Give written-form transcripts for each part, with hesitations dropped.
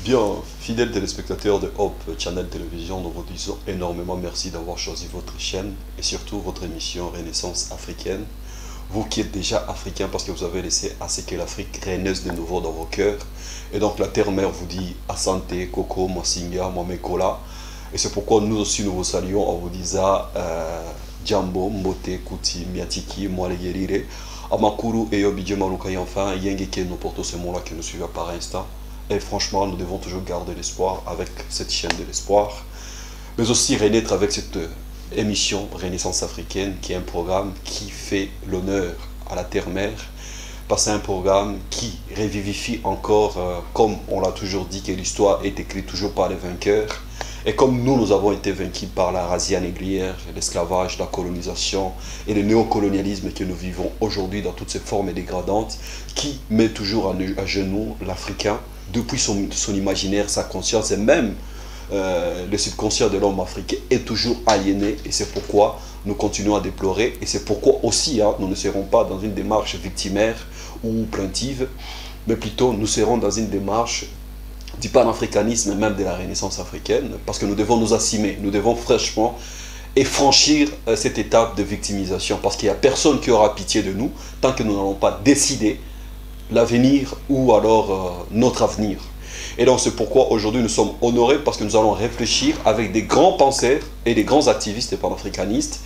Bien, fidèles téléspectateurs de Hope Channel Télévision, nous vous disons énormément merci d'avoir choisi votre chaîne et surtout votre émission Renaissance africaine. Vous qui êtes déjà africain parce que vous avez laissé à ce que l'Afrique renaisse de nouveau dans vos cœurs. Et donc la Terre-Mère vous dit Asante, Koko, Mosinga, Momekola. Et c'est pourquoi nous aussi nous vous saluons en vous disant Djambo, Mbote, Kuti, Miatiki, Moalegirire, Amakuru et Yobidje Malukai, enfin, Yengeke, nous portons ces mots-là qui nous suivent par instant. Et franchement, nous devons toujours garder l'espoir avec cette chaîne de l'espoir, mais aussi renaître avec cette émission Renaissance africaine, qui est un programme qui fait l'honneur à la Terre-Mère, parce que c'est un programme qui revivifie encore, comme on l'a toujours dit, que l'histoire est écrite toujours par les vainqueurs, et comme nous avons été vaincus par la razzia négrière, l'esclavage, la colonisation et le néocolonialisme que nous vivons aujourd'hui dans toutes ses formes dégradantes, qui met toujours à genoux l'Africain, depuis son imaginaire, sa conscience et même le subconscient de l'homme africain est toujours aliéné, et c'est pourquoi nous continuons à déplorer, et c'est pourquoi aussi nous ne serons pas dans une démarche victimaire ou plaintive, mais plutôt nous serons dans une démarche du panafricanisme et même de la Renaissance africaine, parce que nous devons nous assumer, nous devons fraîchement et franchir cette étape de victimisation, parce qu'il n'y a personne qui aura pitié de nous tant que nous n'allons pas décider l'avenir ou alors notre avenir. Et donc c'est pourquoi aujourd'hui nous sommes honorés, parce que nous allons réfléchir avec des grands penseurs et des grands activistes panafricanistes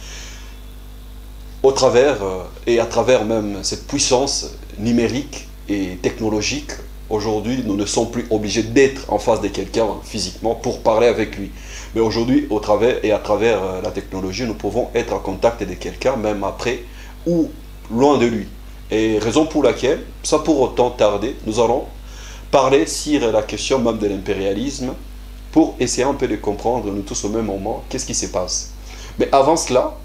au travers et à travers même cette puissance numérique et technologique. Aujourd'hui nous ne sommes plus obligés d'être en face de quelqu'un physiquement pour parler avec lui, mais aujourd'hui au travers et à travers la technologie nous pouvons être en contact de quelqu'un même après ou loin de lui. Et raison pour laquelle, sans pour autant tarder, nous allons parler sur la question même de l'impérialisme pour essayer un peu de comprendre, nous tous au même moment, qu'est-ce qui se passe. Mais avant cela,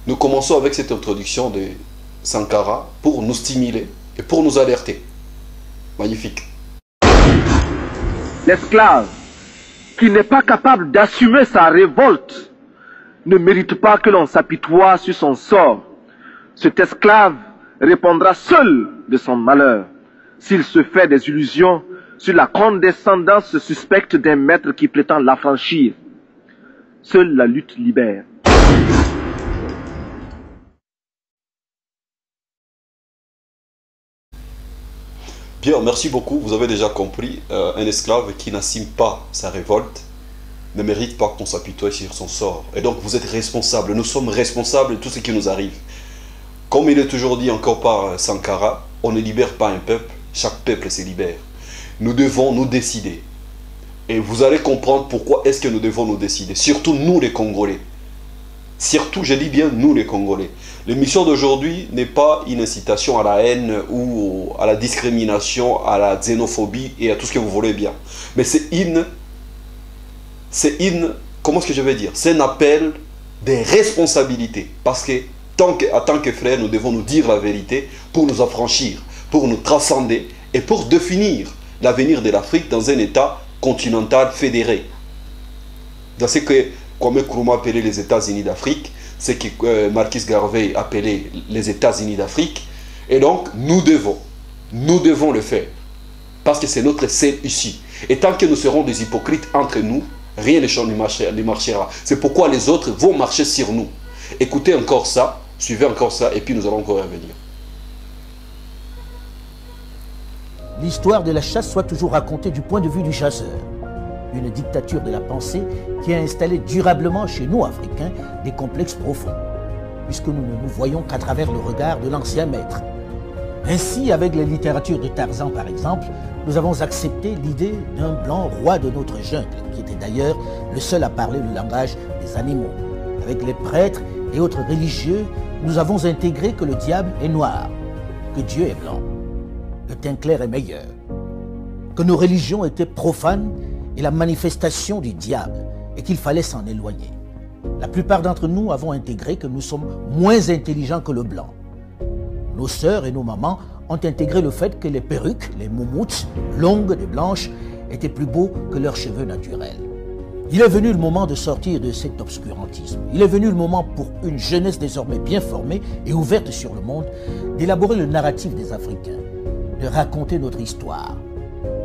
nous commençons avec cette introduction de Sankara pour nous stimuler et pour nous alerter. Magnifique. L'esclave qui n'est pas capable d'assumer sa révolte ne mérite pas que l'on s'apitoie sur son sort. Cet esclave répondra seul de son malheur s'il se fait des illusions sur la condescendance suspecte d'un maître qui prétend l'affranchir. Seule la lutte libère. Bien, merci beaucoup. Vous avez déjà compris, un esclave qui n'assume pas sa révolte ne mérite pas qu'on s'apitoie sur son sort. Et donc vous êtes responsables, nous sommes responsables de tout ce qui nous arrive. Comme il est toujours dit encore par Sankara, on ne libère pas un peuple, chaque peuple se libère. Nous devons nous décider. Et vous allez comprendre pourquoi est-ce que nous devons nous décider. Surtout nous les Congolais. Surtout, je dis bien nous les Congolais. L'émission d'aujourd'hui n'est pas une incitation à la haine ou à la discrimination, à la xénophobie et à tout ce que vous voulez bien. Mais comment est-ce que je vais dire? C'est un appel des responsabilités. Parce que en tant que frères, nous devons nous dire la vérité pour nous affranchir, pour nous transcender et pour définir l'avenir de l'Afrique dans un État continental fédéré. dans ce que Kwame Nkrumah appelait les États-Unis d'Afrique, ce que Marcus Garvey appelait les États-Unis d'Afrique. Et donc, nous devons le faire. Parce que c'est notre seule issue. Et tant que nous serons des hypocrites entre nous, rien ne marchera. C'est pourquoi les autres vont marcher sur nous. Écoutez encore ça, suivez encore ça, et puis nous allons encore revenir. L'histoire de la chasse soit toujours racontée du point de vue du chasseur. Une dictature de la pensée qui a installé durablement chez nous, Africains, des complexes profonds, puisque nous ne nous voyons qu'à travers le regard de l'ancien maître. Ainsi, avec la littérature de Tarzan, par exemple, nous avons accepté l'idée d'un blanc roi de notre jungle, qui était d'ailleurs le seul à parler le langage des animaux. Avec les prêtres et autres religieux, nous avons intégré que le diable est noir, que Dieu est blanc, le teint clair est meilleur, que nos religions étaient profanes et la manifestation du diable, et qu'il fallait s'en éloigner. La plupart d'entre nous avons intégré que nous sommes moins intelligents que le blanc. Nos sœurs et nos mamans ont intégré le fait que les perruques, les moumoutes, longues et blanches, étaient plus beaux que leurs cheveux naturels. Il est venu le moment de sortir de cet obscurantisme. Il est venu le moment pour une jeunesse désormais bien formée et ouverte sur le monde, d'élaborer le narratif des Africains, de raconter notre histoire,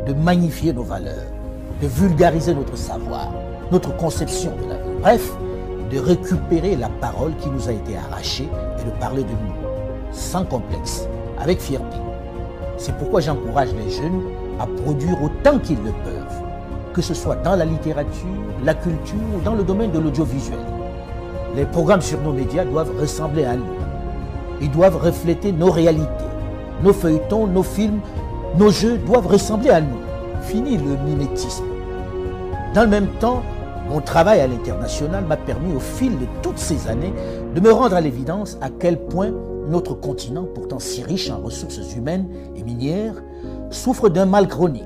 de magnifier nos valeurs, de vulgariser notre savoir, notre conception de la vie. Bref, de récupérer la parole qui nous a été arrachée et de parler de nous, sans complexe, avec fierté. C'est pourquoi j'encourage les jeunes à produire autant qu'ils le peuvent, que ce soit dans la littérature, la culture ou dans le domaine de l'audiovisuel. Les programmes sur nos médias doivent ressembler à nous. Ils doivent refléter nos réalités. Nos feuilletons, nos films, nos jeux doivent ressembler à nous. Fini le mimétisme. Dans le même temps, mon travail à l'international m'a permis au fil de toutes ces années de me rendre à l'évidence à quel point notre continent, pourtant si riche en ressources humaines et minières, souffre d'un mal chronique,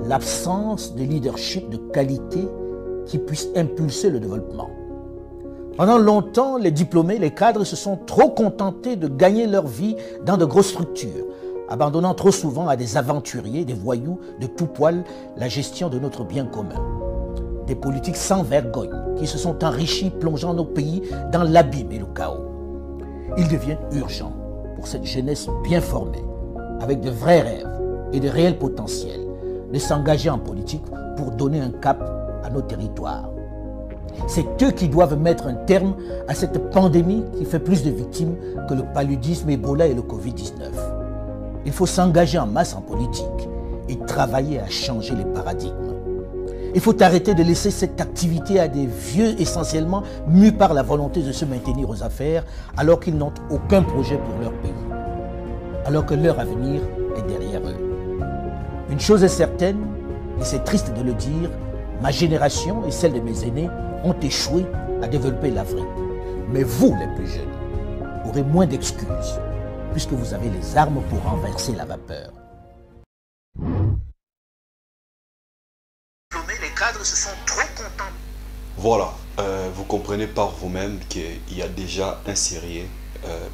l'absence de leadership de qualité qui puisse impulser le développement. Pendant longtemps, les diplômés, les cadres se sont trop contentés de gagner leur vie dans de grosses structures, abandonnant trop souvent à des aventuriers, des voyous de tout poil la gestion de notre bien commun. Des politiques sans vergogne qui se sont enrichis, plongeant nos pays dans l'abîme et le chaos. Il devient urgent pour cette jeunesse bien formée, avec de vrais rêves et de réels potentiels, de s'engager en politique pour donner un cap à nos territoires. C'est eux qui doivent mettre un terme à cette pandémie qui fait plus de victimes que le paludisme, Ebola et le Covid-19. Il faut s'engager en masse en politique et travailler à changer les paradigmes. Il faut arrêter de laisser cette activité à des vieux essentiellement mus par la volonté de se maintenir aux affaires alors qu'ils n'ont aucun projet pour leur pays, alors que leur avenir est derrière eux. Une chose est certaine, et c'est triste de le dire, ma génération et celle de mes aînés ont échoué à développer l'Afrique. Mais vous, les plus jeunes, aurez moins d'excuses, puisque vous avez les armes pour renverser la vapeur. Les cadres se sont trop contents. Voilà, vous comprenez par vous-même qu'il y a déjà un sérieux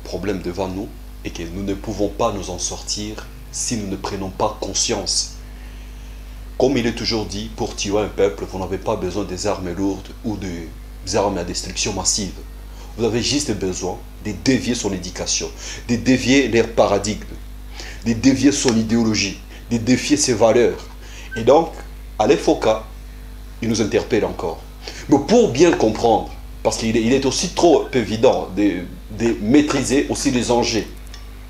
problème devant nous et que nous ne pouvons pas nous en sortir si nous ne prenons pas conscience. Comme il est toujours dit, pour tuer un peuple, vous n'avez pas besoin des armes lourdes ou des armes à destruction massive. Vous avez juste besoin de dévier son éducation, de dévier leur paradigme, de dévier son idéologie, de défier ses valeurs. Et donc, Alain Foucault, il nous interpelle encore. Mais pour bien comprendre, parce qu'il est aussi trop évident de maîtriser aussi les enjeux,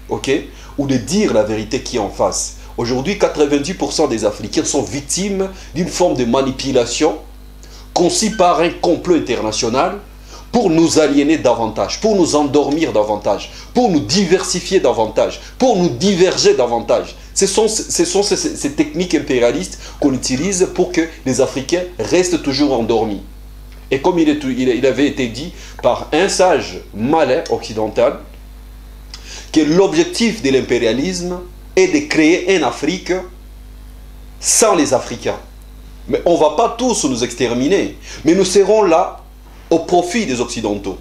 ok, ou de dire la vérité qui est en face. Aujourd'hui, 90% des Africains sont victimes d'une forme de manipulation conçue par un complot international pour nous aliéner davantage, pour nous endormir davantage, pour nous diversifier davantage, pour nous diverger davantage. Ce sont ces techniques impérialistes qu'on utilise pour que les Africains restent toujours endormis. Et comme il avait été dit par un sage malin occidental, que l'objectif de l'impérialisme est de créer une Afrique sans les Africains. Mais on ne va pas tous nous exterminer, mais nous serons là au profit des Occidentaux.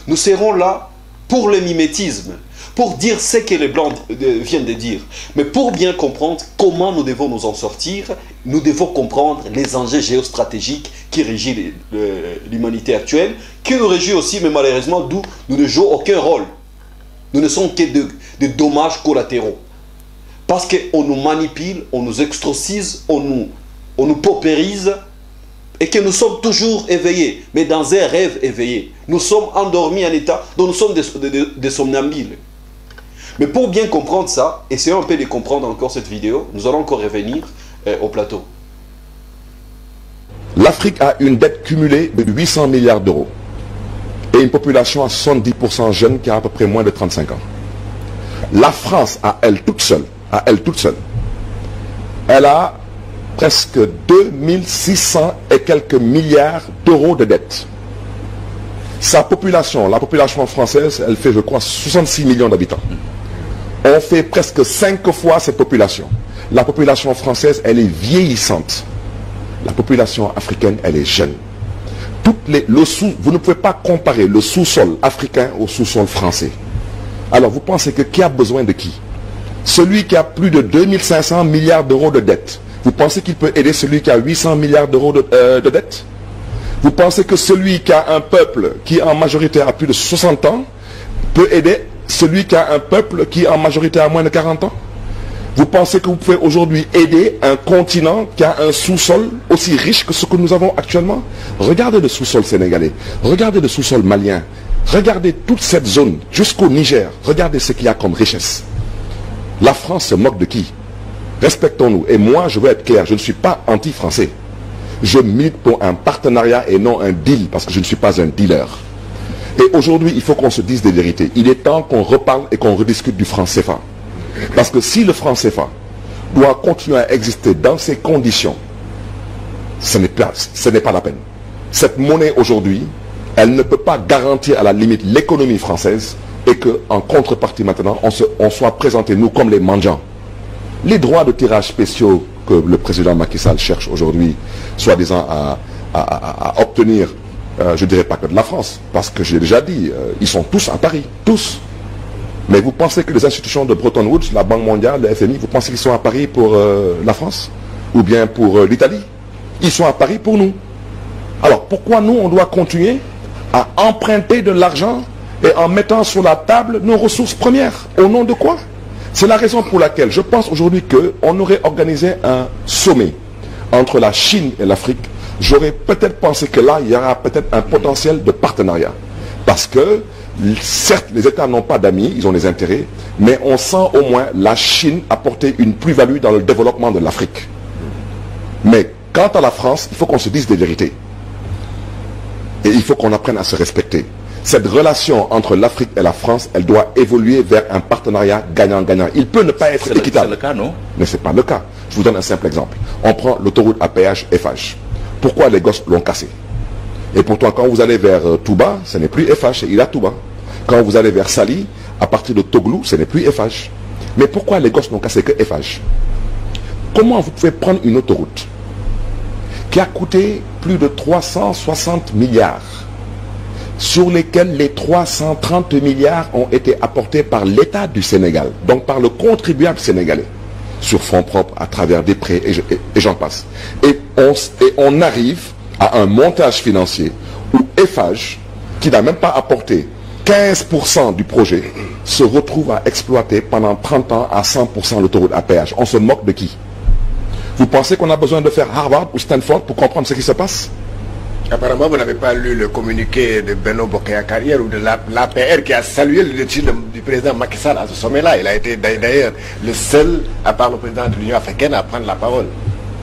Nous serons là pour le mimétisme, pour dire ce que les Blancs viennent de dire. Mais pour bien comprendre comment nous devons nous en sortir, nous devons comprendre les enjeux géostratégiques qui régissent l'humanité actuelle, qui nous régissent aussi, mais malheureusement, d'où nous ne jouons aucun rôle. Nous ne sommes que de dommages collatéraux. Parce qu'on nous manipule, on nous exorcise, on nous paupérise, et que nous sommes toujours éveillés, mais dans un rêve éveillé. Nous sommes endormis en état dont nous sommes des somnambules. Mais pour bien comprendre ça, essayons un peu de comprendre encore cette vidéo. Nous allons encore revenir au plateau. L'Afrique a une dette cumulée de 800 milliards d'euros et une population à 70% jeune qui a à peu près moins de 35 ans. La France, à elle toute seule, elle a presque 2600 et quelques milliards d'euros de dette. Sa population, la population française, elle fait, je crois, 66 millions d'habitants. On fait presque 5 fois cette population. La population française, elle est vieillissante. La population africaine, elle est jeune. Vous ne pouvez pas comparer le sous-sol africain au sous-sol français. Alors, vous pensez que qui a besoin de qui? Celui qui a plus de 2500 milliards d'euros de dette, vous pensez qu'il peut aider celui qui a 800 milliards d'euros de dette? Vous pensez que celui qui a un peuple qui en majorité a plus de 60 ans peut aider celui qui a un peuple qui en majorité a moins de 40 ans? Vous pensez que vous pouvez aujourd'hui aider un continent qui a un sous-sol aussi riche que ce que nous avons actuellement? Regardez le sous-sol sénégalais, regardez le sous-sol malien, regardez toute cette zone jusqu'au Niger, regardez ce qu'il y a comme richesse. La France se moque de qui? Respectons-nous. Et moi, je veux être clair, je ne suis pas anti-français. Je milite pour un partenariat et non un deal, parce que je ne suis pas un dealer. Et aujourd'hui, il faut qu'on se dise des vérités. Il est temps qu'on reparle et qu'on rediscute du franc CFA. Parce que si le franc CFA doit continuer à exister dans ces conditions, ce n'est pas la peine. Cette monnaie aujourd'hui, elle ne peut pas garantir à la limite l'économie française et qu'en contrepartie maintenant, on soit présenté nous comme les mendiants. Les droits de tirage spéciaux que le président Macky Sall cherche aujourd'hui, soi-disant à obtenir, je ne dirais pas que de la France, parce que j'ai déjà dit, ils sont tous à Paris, tous. Mais vous pensez que les institutions de Bretton Woods, la Banque mondiale, le FMI, vous pensez qu'ils sont à Paris pour la France? Ou bien pour l'Italie? Ils sont à Paris pour nous. Alors pourquoi nous, on doit continuer à emprunter de l'argent et en mettant sur la table nos ressources premières? Au nom de quoi? C'est la raison pour laquelle je pense aujourd'hui qu'on aurait organisé un sommet entre la Chine et l'Afrique. J'aurais peut-être pensé que là, il y aura peut-être un potentiel de partenariat. Parce que, certes, les États n'ont pas d'amis, ils ont des intérêts, mais on sent au moins la Chine apporter une plus-value dans le développement de l'Afrique. Mais quant à la France, il faut qu'on se dise des vérités. Et il faut qu'on apprenne à se respecter. Cette relation entre l'Afrique et la France, elle doit évoluer vers un partenariat gagnant-gagnant. Il peut ne pas être équitable. C'est le cas, non? Mais ce n'est pas le cas. Je vous donne un simple exemple. On prend l'autoroute à péage FH. Pourquoi les gosses l'ont cassé? Et pourtant, quand vous allez vers Touba, ce n'est plus FH, c'est Ila Touba. Quand vous allez vers Sali, à partir de Toglou, ce n'est plus FH. Mais pourquoi les gosses n'ont cassé que FH? Comment vous pouvez prendre une autoroute qui a coûté plus de 360 milliards, sur lesquels les 330 milliards ont été apportés par l'État du Sénégal, donc par le contribuable sénégalais, sur fonds propres, à travers des prêts, et j'en passe. Et on arrive à un montage financier où Eiffage, qui n'a même pas apporté 15% du projet, se retrouve à exploiter pendant 30 ans à 100% l'autoroute à péage. On se moque de qui? Vous pensez qu'on a besoin de faire Harvard ou Stanford pour comprendre ce qui se passe? Apparemment, vous n'avez pas lu le communiqué de Benno Bokaya-Carrière ou de l'APR qui a salué le décision du président Macky Sall à ce sommet-là. Il a été d'ailleurs le seul, à part le président de l'Union africaine, à prendre la parole.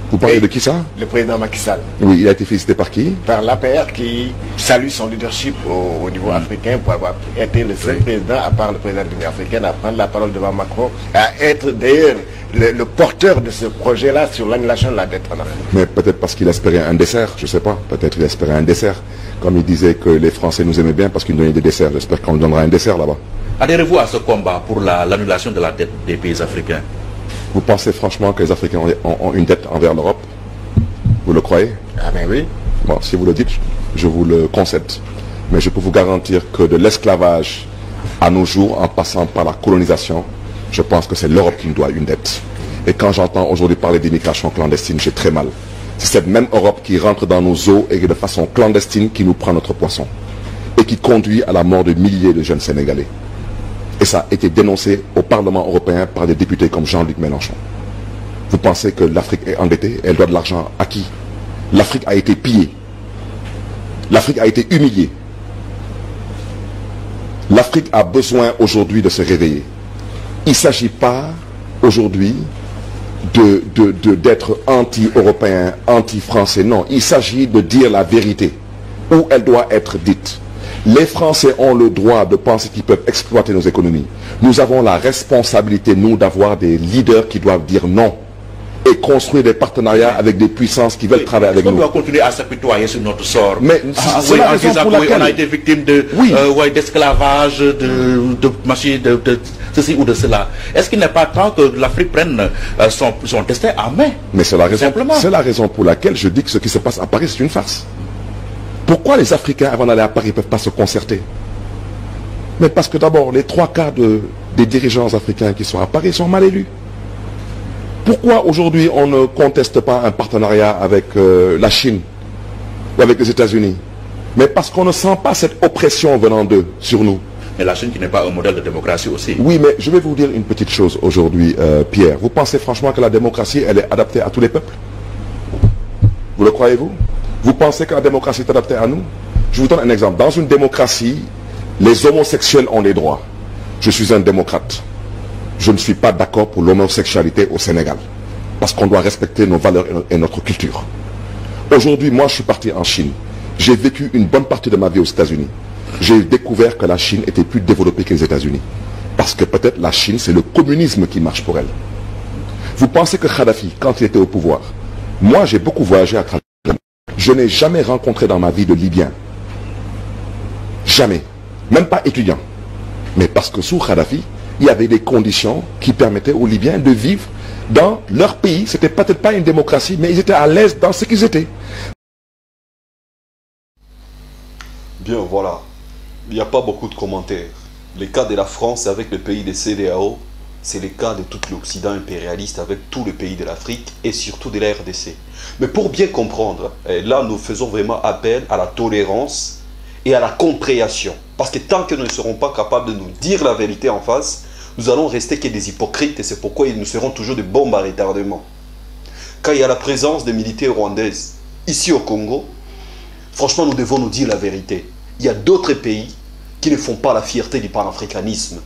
Vous parlez de qui ça? Le président Macky Sall. Oui, il a été félicité par qui? Par l'APR qui salue son leadership au niveau africain pour avoir été le seul président, à part le président de l'Union africaine, à prendre la parole devant Macron, à être d'ailleurs le porteur de ce projet-là sur l'annulation de la dette en Afrique. Mais peut-être parce qu'il espérait un dessert, je ne sais pas. Peut-être qu'il espérait un dessert. Comme il disait que les Français nous aimaient bien parce qu'ils nous donnaient des desserts. J'espère qu'on nous donnera un dessert là-bas. Adhérez-vous à ce combat pour l'annulation de la dette des pays africains? Vous pensez franchement que les Africains ont une dette envers l'Europe? Vous le croyez? Ah ben oui. Bon, si vous le dites, je vous le concède. Mais je peux vous garantir que de l'esclavage À nos jours, en passant par la colonisation, je pense que c'est l'Europe qui nous doit une dette. Et quand j'entends aujourd'hui parler d'immigration clandestine, j'ai très mal. C'est cette même Europe qui rentre dans nos eaux et de façon clandestine qui nous prend notre poisson. Et qui conduit à la mort de milliers de jeunes Sénégalais. Et ça a été dénoncé au Parlement européen par des députés comme Jean-Luc Mélenchon. Vous pensez que l'Afrique est endettée? Elle doit de l'argent à qui? L'Afrique a été pillée. L'Afrique a été humiliée. L'Afrique a besoin aujourd'hui de se réveiller. Il ne s'agit pas aujourd'hui d'être anti-européen, anti-français. Non, il s'agit de dire la vérité, où elle doit être dite. Les Français ont le droit de penser qu'ils peuvent exploiter nos économies. Nous avons la responsabilité, nous, d'avoir des leaders qui doivent dire non et construire des partenariats avec des puissances qui veulent travailler avec nous. On doit continuer à s'apitoyer sur notre sort. Mais c'est la raison pour laquelle on a été victime d'esclavage, de ceci ou de cela. Est-ce qu'il n'est pas temps que l'Afrique prenne son destin en main? Mais c'est la raison pour laquelle je dis que ce qui se passe à Paris, c'est une farce. Pourquoi les Africains, avant d'aller à Paris, ne peuvent pas se concerter? Mais parce que d'abord, les 3/4 des dirigeants africains qui sont à Paris sont mal élus. Pourquoi aujourd'hui on ne conteste pas un partenariat avec la Chine ou avec les États-Unis? Mais parce qu'on ne sent pas cette oppression venant d'eux sur nous. Et la Chine qui n'est pas un modèle de démocratie aussi. Oui, mais je vais vous dire une petite chose aujourd'hui, Pierre. Vous pensez franchement que la démocratie, elle est adaptée à tous les peuples? Vous le croyez-vous? Vous pensez que la démocratie est adaptée à nous? Je vous donne un exemple. Dans une démocratie, les homosexuels ont des droits. Je suis un démocrate. Je ne suis pas d'accord pour l'homosexualité au Sénégal. Parce qu'on doit respecter nos valeurs et notre culture. Aujourd'hui, moi, je suis parti en Chine. J'ai vécu une bonne partie de ma vie aux États-Unis. J'ai découvert que la Chine était plus développée que les États-Unis. Parce que peut-être la Chine, c'est le communisme qui marche pour elle. Vous pensez que Kadhafi, quand il était au pouvoir, moi, j'ai beaucoup voyagé à travers le monde. Je n'ai jamais rencontré dans ma vie de Libyens. Jamais. Même pas étudiant. Mais parce que sous Kadhafi, il y avait des conditions qui permettaient aux Libyens de vivre dans leur pays. C'était peut-être pas une démocratie, mais ils étaient à l'aise dans ce qu'ils étaient. Bien, voilà. Il n'y a pas beaucoup de commentaires. Le cas de la France avec le pays des CEDEAO, c'est le cas de tout l'Occident impérialiste avec tous les pays de l'Afrique et surtout de la RDC. Mais pour bien comprendre, là nous faisons vraiment appel à la tolérance et à la compréhension. Parce que tant que nous ne serons pas capables de nous dire la vérité en face, nous allons rester que des hypocrites et c'est pourquoi nous serons toujours des bombes à retardement. Quand il y a la présence des militaires rwandaises ici au Congo, franchement nous devons nous dire la vérité. Il y a d'autres pays qui ne font pas la fierté du panafricanisme.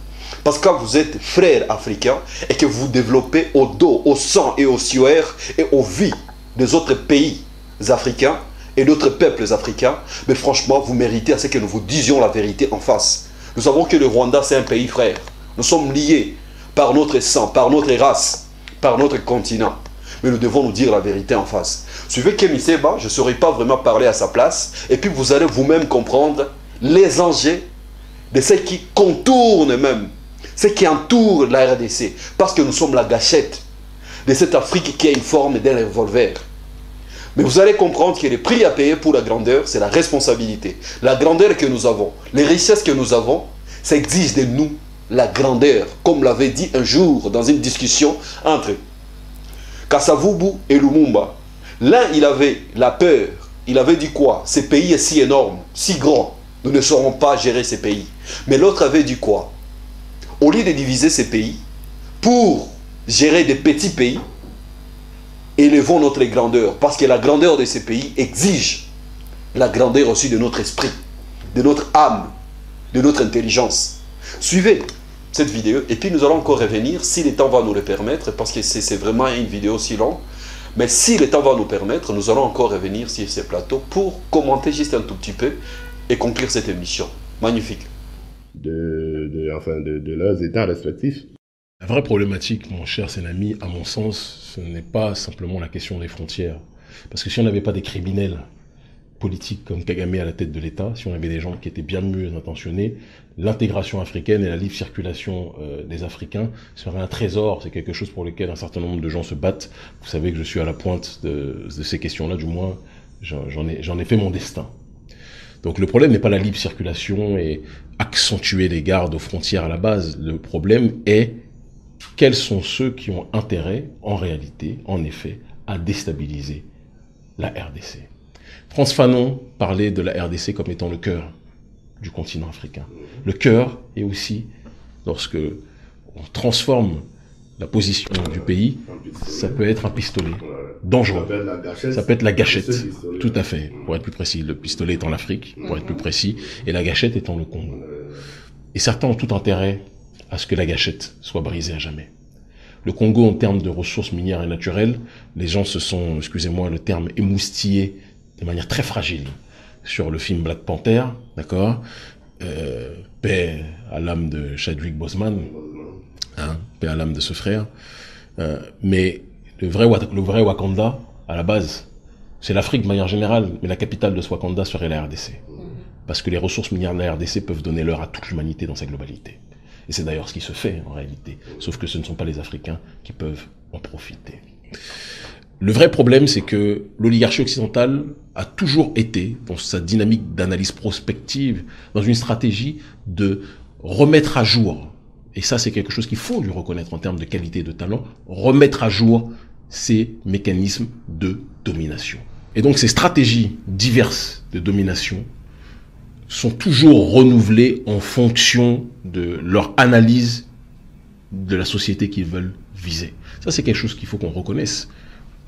Parce que quand vous êtes frères africains et que vous développez au dos, au sang et au sueur et aux vies des autres pays africains et d'autres peuples africains, mais franchement, vous méritez à ce que nous vous disions la vérité en face. Nous savons que le Rwanda, c'est un pays frère. Nous sommes liés par notre sang, par notre race, par notre continent. Mais nous devons nous dire la vérité en face. Suivez Kemi Seba, je ne saurais pas vraiment parler à sa place, et puis vous allez vous-même comprendre les enjeux de ce qui contourne même, ce qui entoure la RDC, parce que nous sommes la gâchette de cette Afrique qui a une forme d'un revolver. Mais vous allez comprendre que le prix à payer pour la grandeur, c'est la responsabilité. La grandeur que nous avons, les richesses que nous avons, ça exige de nous la grandeur, comme l'avait dit un jour dans une discussion entre Kasavubu et Lumumba. L'un, il avait la peur, il avait dit quoi? Ce pays est si énorme, si grand, nous ne saurons pas gérer ces pays. Mais l'autre avait dit quoi? Au lieu de diviser ces pays, pour gérer des petits pays, élevons notre grandeur. Parce que la grandeur de ces pays exige la grandeur aussi de notre esprit, de notre âme, de notre intelligence. Suivez cette vidéo et puis nous allons encore revenir, si le temps va nous le permettre, parce que c'est vraiment une vidéo si longue. Mais si le temps va nous permettre, nous allons encore revenir sur ces plateaux pour commenter juste un tout petit peu et conclure cette émission. Magnifique. De leurs états respectifs. La vraie problématique, mon cher Senami, à mon sens, ce n'est pas simplement la question des frontières. Parce que si on n'avait pas des criminels politiques comme Kagame à la tête de l'État, si on avait des gens qui étaient bien mieux intentionnés, l'intégration africaine et la libre circulation des Africains serait un trésor. C'est quelque chose pour lequel un certain nombre de gens se battent. Vous savez que je suis à la pointe de ces questions-là, du moins j'en ai fait mon destin. Donc le problème n'est pas la libre circulation et accentuer les gardes aux frontières à la base. Le problème est quels sont ceux qui ont intérêt, en réalité, en effet, à déstabiliser la RDC. Frantz Fanon parlait de la RDC comme étant le cœur du continent africain. Le cœur est aussi, lorsque on transforme la position du pays, ça peut être un pistolet dangereux. Ça peut être la gâchette. Tout à fait, pour être plus précis. Le pistolet étant l'Afrique, pour être plus précis, et la gâchette étant le Congo. Et certains ont tout intérêt à ce que la gâchette soit brisée à jamais. Le Congo, en termes de ressources minières et naturelles, les gens se sont, excusez-moi le terme, émoustillés de manière très fragile sur le film Black Panther, d'accord, paix à l'âme de Chadwick Boseman, hein, paix à l'âme de ce frère, mais le vrai Wakanda, à la base, c'est l'Afrique de manière générale, mais la capitale de ce Wakanda serait la RDC. Parce que les ressources minières de la RDC peuvent donner l'heure à toute l'humanité dans sa globalité. Et c'est d'ailleurs ce qui se fait en réalité, sauf que ce ne sont pas les Africains qui peuvent en profiter. Le vrai problème, c'est que l'oligarchie occidentale a toujours été, dans sa dynamique d'analyse prospective, dans une stratégie de remettre à jour, et ça c'est quelque chose qu'il faut lui reconnaître en termes de qualité et de talent, remettre à jour ces mécanismes de domination. Et donc ces stratégies diverses de domination sont toujours renouvelées en fonction de leur analyse de la société qu'ils veulent viser. Ça c'est quelque chose qu'il faut qu'on reconnaisse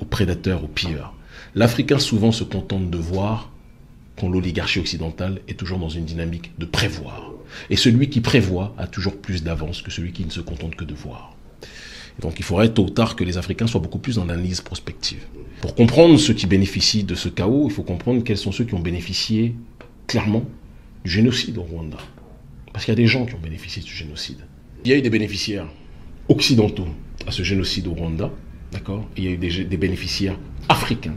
aux prédateurs, aux pilleurs. L'Africain souvent se contente de voir quand l'oligarchie occidentale est toujours dans une dynamique de prévoir. Et celui qui prévoit a toujours plus d'avance que celui qui ne se contente que de voir. Et donc il faudrait tôt ou tard que les Africains soient beaucoup plus dans l'analyse prospective. Pour comprendre ceux qui bénéficient de ce chaos, il faut comprendre quels sont ceux qui ont bénéficié clairement du génocide au Rwanda. Parce qu'il y a des gens qui ont bénéficié de ce génocide. Il y a eu des bénéficiaires occidentaux à ce génocide au Rwanda, d'accord, et il y a eu des bénéficiaires africains,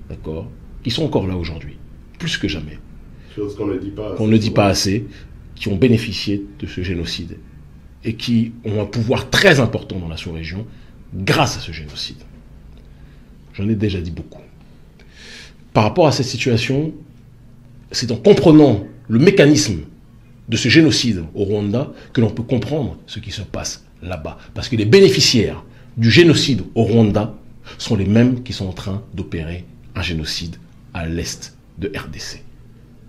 d'accord, qui sont encore là aujourd'hui, plus que jamais. Chose qu'on ne dit pas assez. Qu'on ne dit pas assez, qui ont bénéficié de ce génocide et qui ont un pouvoir très important dans la sous-région grâce à ce génocide. J'en ai déjà dit beaucoup. Par rapport à cette situation, c'est en comprenant le mécanisme de ce génocide au Rwanda que l'on peut comprendre ce qui se passe là-bas. Parce que les bénéficiaires du génocide au Rwanda sont les mêmes qui sont en train d'opérer un génocide à l'est de RDC.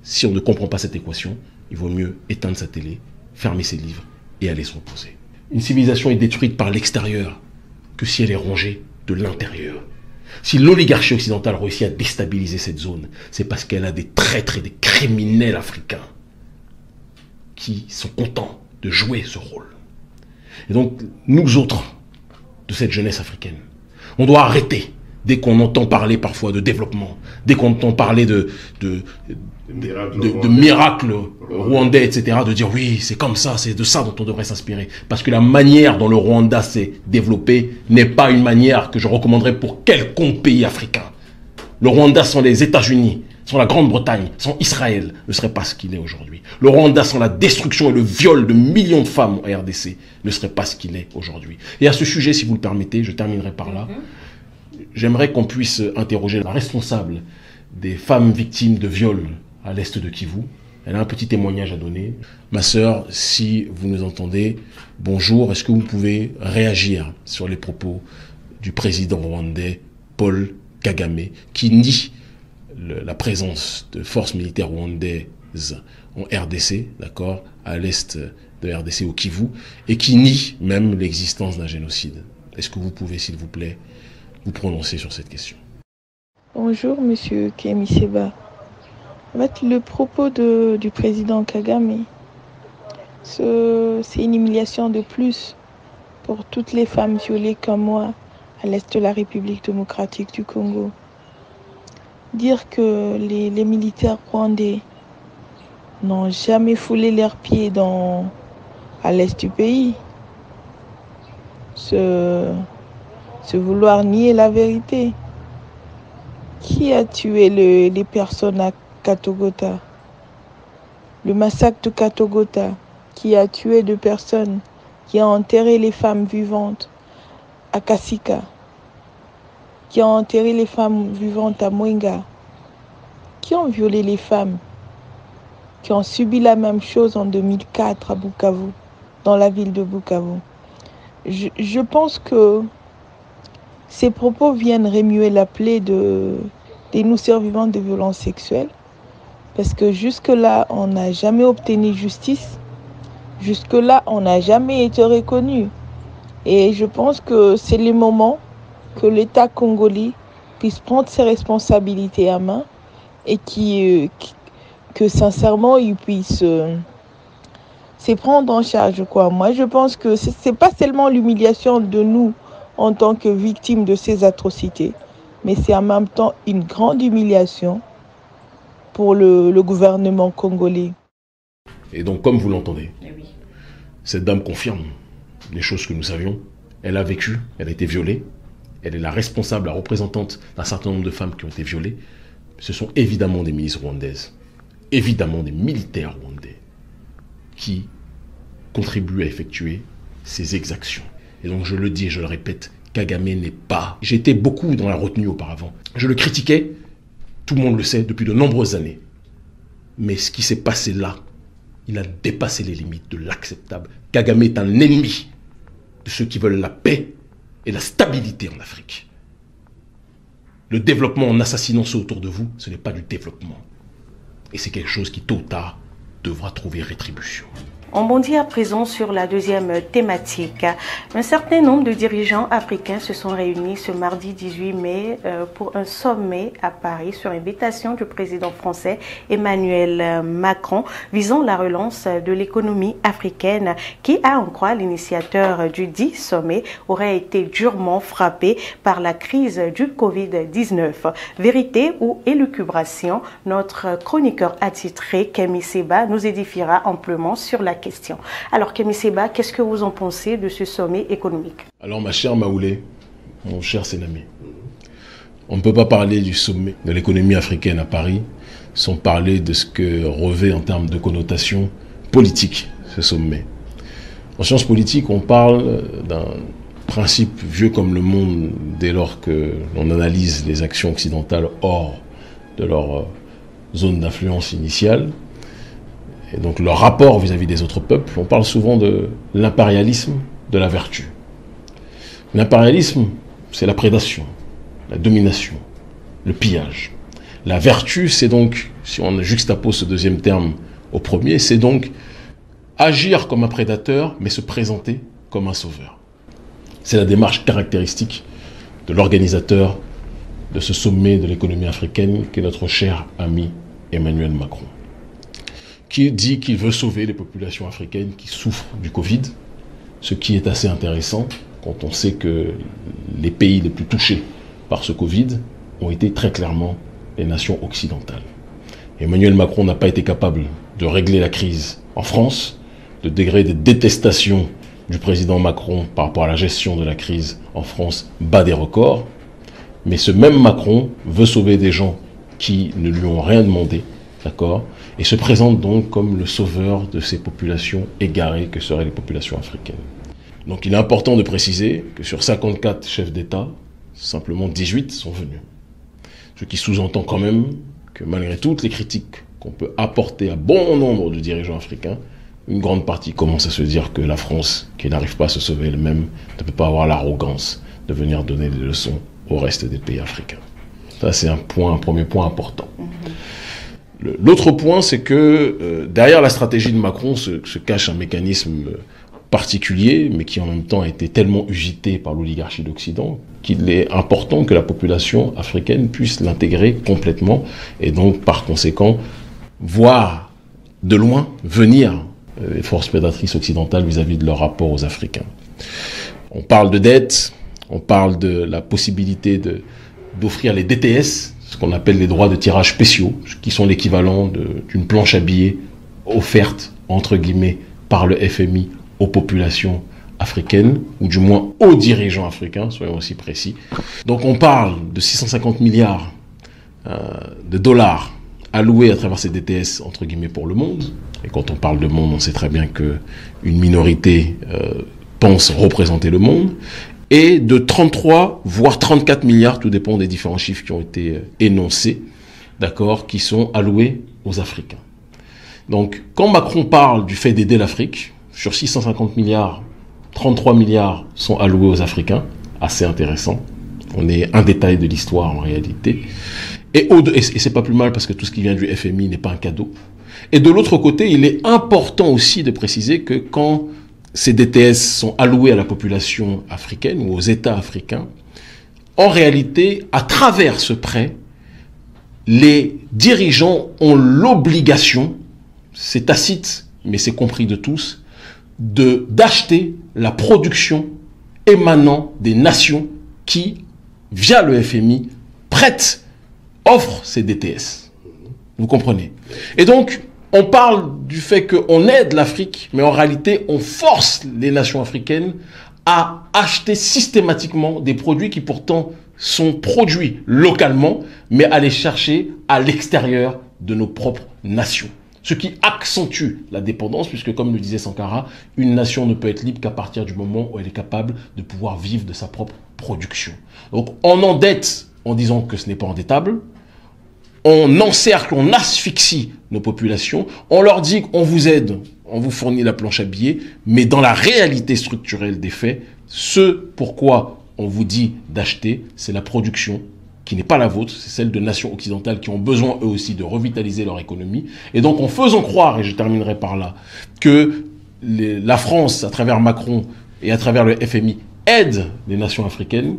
Si on ne comprend pas cette équation, il vaut mieux éteindre sa télé, fermer ses livres et aller se reposer. Une civilisation est détruite par l'extérieur que si elle est rongée de l'intérieur. Si l'oligarchie occidentale réussit à déstabiliser cette zone, c'est parce qu'elle a des traîtres et des criminels africains qui sont contents de jouer ce rôle. Et donc, nous autres, de cette jeunesse africaine, on doit arrêter, dès qu'on entend parler parfois de développement, dès qu'on entend parler de miracles rwandais, etc., de dire oui, c'est comme ça, c'est de ça dont on devrait s'inspirer. Parce que la manière dont le Rwanda s'est développé n'est pas une manière que je recommanderais pour quelconque pays africain. Le Rwanda sans les États-Unis, sans la Grande-Bretagne, sans Israël, ne serait pas ce qu'il est aujourd'hui. Le Rwanda sans la destruction et le viol de millions de femmes en RDC ne serait pas ce qu'il est aujourd'hui. Et à ce sujet, si vous le permettez, je terminerai par là. J'aimerais qu'on puisse interroger la responsable des femmes victimes de viols à l'est de Kivu. Elle a un petit témoignage à donner. Ma sœur, si vous nous entendez, bonjour. Est-ce que vous pouvez réagir sur les propos du président rwandais Paul Kagame, qui nie la présence de forces militaires rwandaises en RDC, d'accord, à l'est de RDC au Kivu, et qui nie même l'existence d'un génocide. Est-ce que vous pouvez, s'il vous plaît, vous prononcer sur cette question? Bonjour, monsieur Kémy Séba. En fait, le propos du président Kagame, c'est une humiliation de plus pour toutes les femmes violées comme moi à l'est de la République démocratique du Congo. Dire que les militaires rwandais n'ont jamais foulé leurs pieds à l'est du pays, c'est vouloir nier la vérité. Qui a tué les personnes à Katogota? Le massacre de Katogota, qui a tué 2 personnes, qui a enterré les femmes vivantes à Kasika, qui a enterré les femmes vivantes à Mwenga, qui ont violé les femmes. qui ont subi la même chose en 2004 à Bukavu, dans la ville de Bukavu. Je pense que ces propos viennent remuer la plaie des nous survivants de violences sexuelles, parce que jusque-là, on n'a jamais obtenu justice, jusque-là, on n'a jamais été reconnu. Et je pense que c'est le moment que l'État congolais puisse prendre ses responsabilités à main et que sincèrement, il puisse se prendre en charge, quoi. Moi, je pense que ce n'est pas seulement l'humiliation de nous en tant que victimes de ces atrocités, mais c'est en même temps une grande humiliation pour le gouvernement congolais. Et donc, comme vous l'entendez, cette dame confirme les choses que nous savions. Elle a vécu, elle a été violée. Elle est la responsable, la représentante d'un certain nombre de femmes qui ont été violées. Ce sont évidemment des milices rwandaises, évidemment des militaires rwandais qui contribuent à effectuer ces exactions. Et donc je le dis et je le répète, Kagame n'est pas... J'étais beaucoup dans la retenue auparavant. Je le critiquais, tout le monde le sait, depuis de nombreuses années. Mais ce qui s'est passé là, il a dépassé les limites de l'acceptable. Kagame est un ennemi de ceux qui veulent la paix et la stabilité en Afrique. Le développement en assassinant ceux autour de vous, ce n'est pas du développement. Et c'est quelque chose qui, tôt ou tard, devra trouver rétribution. On bondit à présent sur la deuxième thématique. Un certain nombre de dirigeants africains se sont réunis ce mardi 18 mai pour un sommet à Paris sur invitation du président français Emmanuel Macron visant la relance de l'économie africaine qui, à en croire l'initiateur du dit sommet, aurait été durement frappé par la crise du Covid-19. Vérité ou élucubration, notre chroniqueur attitré Kémy Séba nous édifiera amplement sur la question. Alors Kémy Séba, qu'est-ce que vous en pensez de ce sommet économique? Alors ma chère Maoulé, mon cher Sénami, on ne peut pas parler du sommet de l'économie africaine à Paris sans parler de ce que revêt en termes de connotation politique ce sommet. En sciences politiques, on parle d'un principe vieux comme le monde dès lors que l'on analyse les actions occidentales hors de leur zone d'influence initiale. Et donc leur rapport vis-à-vis des autres peuples, on parle souvent de l'impérialisme de la vertu. L'impérialisme, c'est la prédation, la domination, le pillage. La vertu, c'est donc, si on juxtapose ce deuxième terme au premier, c'est donc agir comme un prédateur, mais se présenter comme un sauveur. C'est la démarche caractéristique de l'organisateur de ce sommet de l'économie africaine, qui est notre cher ami Emmanuel Macron, qui dit qu'il veut sauver les populations africaines qui souffrent du Covid, ce qui est assez intéressant quand on sait que les pays les plus touchés par ce Covid ont été très clairement les nations occidentales. Emmanuel Macron n'a pas été capable de régler la crise en France. Le degré de détestation du président Macron par rapport à la gestion de la crise en France bat des records. Mais ce même Macron veut sauver des gens qui ne lui ont rien demandé, d'accord, et se présente donc comme le sauveur de ces populations égarées que seraient les populations africaines. Donc il est important de préciser que sur 54 chefs d'État, simplement 18 sont venus. Ce qui sous-entend quand même que malgré toutes les critiques qu'on peut apporter à bon nombre de dirigeants africains, une grande partie commence à se dire que la France, qui n'arrive pas à se sauver elle-même, ne peut pas avoir l'arrogance de venir donner des leçons au reste des pays africains. Ça, c'est un premier point important. L'autre point, c'est que derrière la stratégie de Macron se cache un mécanisme particulier, mais qui en même temps a été tellement usité par l'oligarchie d'Occident, qu'il est important que la population africaine puisse l'intégrer complètement, et donc par conséquent, voir de loin venir les forces prédatrices occidentales vis-à-vis de leur rapport aux Africains. On parle de dette, on parle de la possibilité d'offrir les DTS, ce qu'on appelle les droits de tirage spéciaux, qui sont l'équivalent d'une planche à billets offerte, entre guillemets, par le FMI aux populations africaines, ou du moins aux dirigeants africains, soyons aussi précis. Donc on parle de 650 milliards de dollars alloués à travers ces DTS, entre guillemets, pour le monde. Et quand on parle de monde, on sait très bien qu'une minorité pense représenter le monde. Et de 33, voire 34 milliards, tout dépend des différents chiffres qui ont été énoncés, d'accord, qui sont alloués aux Africains. Donc, quand Macron parle du fait d'aider l'Afrique, sur 650 milliards, 33 milliards sont alloués aux Africains, assez intéressant. On est un détail de l'histoire en réalité. Et c'est pas plus mal parce que tout ce qui vient du FMI n'est pas un cadeau. Et de l'autre côté, il est important aussi de préciser que quand ces DTS sont alloués à la population africaine ou aux États africains, en réalité, à travers ce prêt, les dirigeants ont l'obligation, c'est tacite, mais c'est compris de tous, d'acheter la production émanant des nations qui, via le FMI, offrent ces DTS. Vous comprenez? Et donc, on parle du fait qu'on aide l'Afrique, mais en réalité, on force les nations africaines à acheter systématiquement des produits qui pourtant sont produits localement, mais à les chercher à l'extérieur de nos propres nations. Ce qui accentue la dépendance, puisque comme le disait Sankara, une nation ne peut être libre qu'à partir du moment où elle est capable de pouvoir vivre de sa propre production. Donc on endette en disant que ce n'est pas endettable, on encercle, on asphyxie nos populations, on leur dit qu'on vous aide, on vous fournit la planche à billets, mais dans la réalité structurelle des faits, ce pourquoi on vous dit d'acheter, c'est la production qui n'est pas la vôtre, c'est celle de nations occidentales qui ont besoin eux aussi de revitaliser leur économie. Et donc en faisant croire, et je terminerai par là, que la France, à travers Macron et à travers le FMI, aide les nations africaines,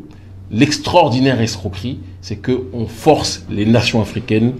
l'extraordinaire escroquerie, c'est qu'on force les nations africaines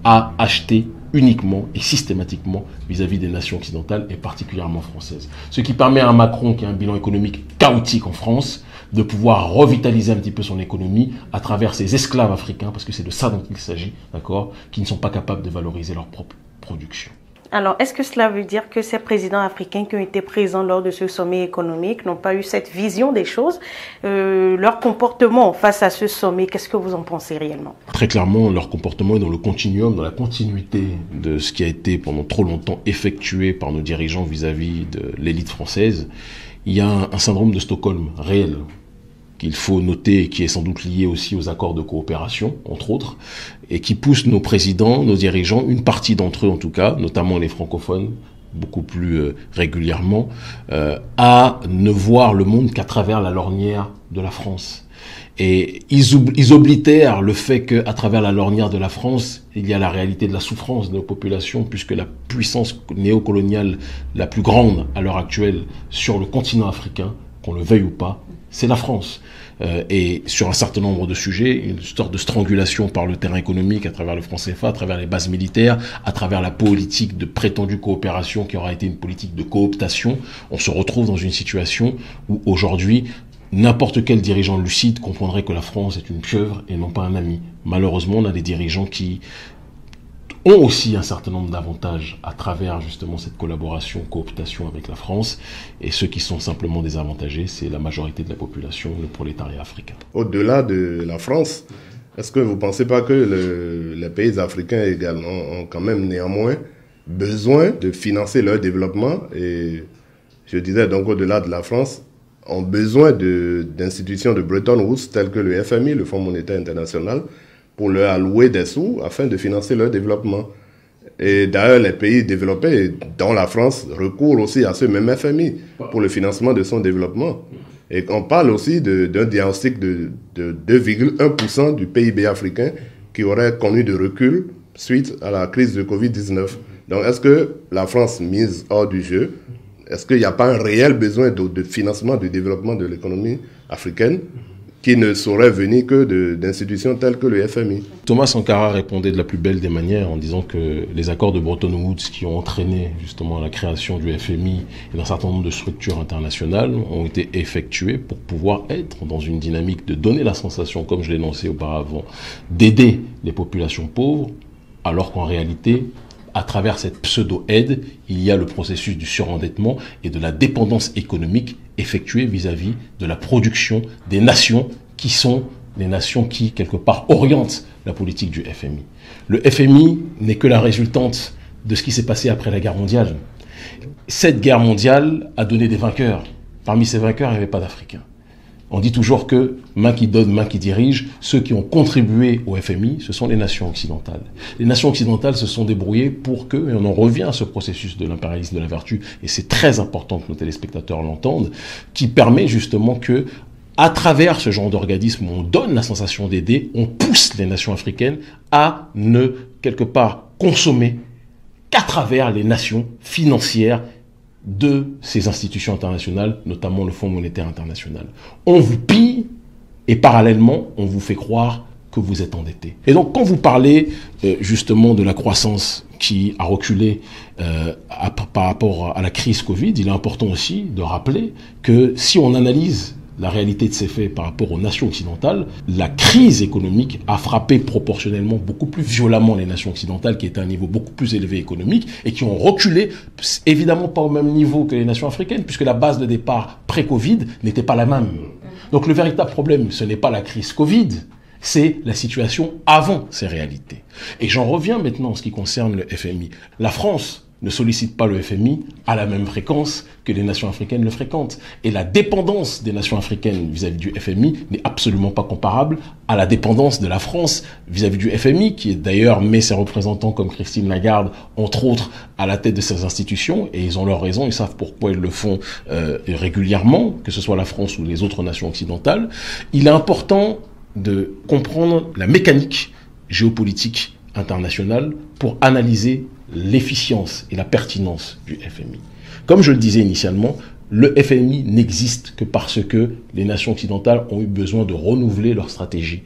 à acheter uniquement et systématiquement vis-à-vis des nations occidentales et particulièrement françaises. Ce qui permet à Macron, qui a un bilan économique chaotique en France, de pouvoir revitaliser un petit peu son économie à travers ses esclaves africains, parce que c'est de ça dont il s'agit, d'accord, qui ne sont pas capables de valoriser leur propre production. Alors, est-ce que cela veut dire que ces présidents africains qui ont été présents lors de ce sommet économique n'ont pas eu cette vision des choses? Leur comportement face à ce sommet, qu'est-ce que vous en pensez réellement? Très clairement, leur comportement est dans le continuum, dans la continuité de ce qui a été pendant trop longtemps effectué par nos dirigeants vis-à-vis de l'élite française. Il y a un syndrome de Stockholm réel qu'il faut noter et qui est sans doute lié aussi aux accords de coopération, entre autres, et qui pousse nos présidents, nos dirigeants, une partie d'entre eux en tout cas, notamment les francophones, beaucoup plus régulièrement, à ne voir le monde qu'à travers la lorgnière de la France. Et ils oblitèrent le fait qu'à travers la lorgnière de la France, il y a la réalité de la souffrance de nos populations, puisque la puissance néocoloniale la plus grande à l'heure actuelle sur le continent africain, qu'on le veuille ou pas, c'est la France. Et sur un certain nombre de sujets, une sorte de strangulation par le terrain économique à travers le franc CFA, à travers les bases militaires, à travers la politique de prétendue coopération qui aura été une politique de cooptation. On se retrouve dans une situation où aujourd'hui, n'importe quel dirigeant lucide comprendrait que la France est une pieuvre et non pas un ami. Malheureusement, on a des dirigeants qui ont aussi un certain nombre d'avantages à travers justement cette collaboration, cooptation avec la France. Et ceux qui sont simplement désavantagés, c'est la majorité de la population, le prolétariat africain. Au-delà de la France, est-ce que vous ne pensez pas que les pays africains également ont quand même néanmoins besoin de financer leur développement? Et je disais donc au-delà de la France, ont besoin d'institutions de Bretton Woods telles que le FMI, le Fonds monétaire international, pour leur allouer des sous afin de financer leur développement. Et d'ailleurs, les pays développés, dont la France, recourent aussi à ce même FMI pour le financement de son développement. Et on parle aussi d'un diagnostic de 2,1% du PIB africain qui aurait connu de recul suite à la crise de Covid-19. Donc, est-ce que la France mise hors du jeu? Est-ce qu'il n'y a pas un réel besoin de financement du développement de l'économie africaine qui ne saurait venir que d'institutions telles que le FMI? Thomas Sankara répondait de la plus belle des manières en disant que les accords de Bretton Woods qui ont entraîné justement la création du FMI et d'un certain nombre de structures internationales ont été effectués pour pouvoir être dans une dynamique de donner la sensation, comme je l'ai énoncé auparavant, d'aider les populations pauvres, alors qu'en réalité, à travers cette pseudo-aide, il y a le processus du surendettement et de la dépendance économique effectuée vis-à-vis de la production des nations qui sont les nations qui, quelque part, orientent la politique du FMI. Le FMI n'est que la résultante de ce qui s'est passé après la guerre mondiale. Cette guerre mondiale a donné des vainqueurs. Parmi ces vainqueurs, il n'y avait pas d'Africains. On dit toujours que main qui donne, main qui dirige. Ceux qui ont contribué au FMI, ce sont les nations occidentales. Les nations occidentales se sont débrouillées pour que, et on en revient à ce processus de l'impérialisme de la vertu, et c'est très important que nos téléspectateurs l'entendent, qui permet justement que, à travers ce genre d'organisme où on donne la sensation d'aider, on pousse les nations africaines à ne, quelque part, consommer qu'à travers les nations financières de ces institutions internationales, notamment le Fonds monétaire international. On vous pille et parallèlement, on vous fait croire que vous êtes endetté. Et donc, quand vous parlez justement de la croissance qui a reculé par rapport à la crise Covid, il est important aussi de rappeler que si on analyse la réalité de ces faits par rapport aux nations occidentales, la crise économique a frappé proportionnellement beaucoup plus violemment les nations occidentales qui étaient à un niveau beaucoup plus élevé économique et qui ont reculé, évidemment pas au même niveau que les nations africaines, puisque la base de départ pré-Covid n'était pas la même. Donc le véritable problème, ce n'est pas la crise Covid, c'est la situation avant ces réalités. Et j'en reviens maintenant en ce qui concerne le FMI. La France ne sollicite pas le FMI à la même fréquence que les nations africaines le fréquentent. Et la dépendance des nations africaines vis-à-vis du FMI n'est absolument pas comparable à la dépendance de la France vis-à-vis du FMI, qui d'ailleurs met ses représentants comme Christine Lagarde, entre autres, à la tête de ces institutions, et ils ont leur raison, ils savent pourquoi ils le font régulièrement, que ce soit la France ou les autres nations occidentales. Il est important de comprendre la mécanique géopolitique internationale pour analyser l'efficience et la pertinence du FMI. Comme je le disais initialement, le FMI n'existe que parce que les nations occidentales ont eu besoin de renouveler leur stratégie